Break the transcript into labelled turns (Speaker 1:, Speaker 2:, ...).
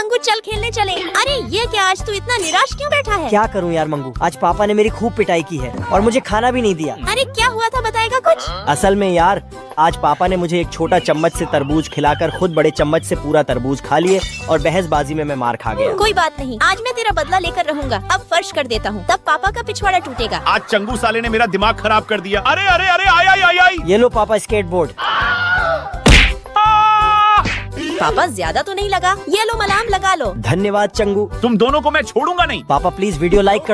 Speaker 1: मंगू चल खेलने चले। अरे ये क्या, आज तू इतना निराश क्यों बैठा है?
Speaker 2: क्या करूं यार मंगू, आज पापा ने मेरी खूब पिटाई की है और मुझे खाना भी नहीं दिया।
Speaker 1: अरे क्या हुआ था, बताएगा कुछ?
Speaker 2: असल में यार आज पापा ने मुझे एक छोटा चम्मच से तरबूज खिलाकर खुद बड़े चम्मच से पूरा तरबूज खा लिए और बहसबाजी में मैं मार खा गया।
Speaker 1: कोई बात नहीं, आज मैं तेरा बदला लेकर रहूंगा। अब फर्श कर देता हूँ, तब पापा का पिछवाड़ा टूटेगा।
Speaker 3: आज चंगू साले ने मेरा दिमाग खराब कर दिया। अरे अरे अरे आई आई आई आई।
Speaker 2: ये लो पापा स्केटबोर्ड।
Speaker 1: पापा ज्यादा तो नहीं लगा? ये लो मलाम लगा लो।
Speaker 2: धन्यवाद चंगू।
Speaker 3: तुम दोनों को मैं छोड़ूंगा नहीं।
Speaker 2: पापा प्लीज वीडियो लाइक कर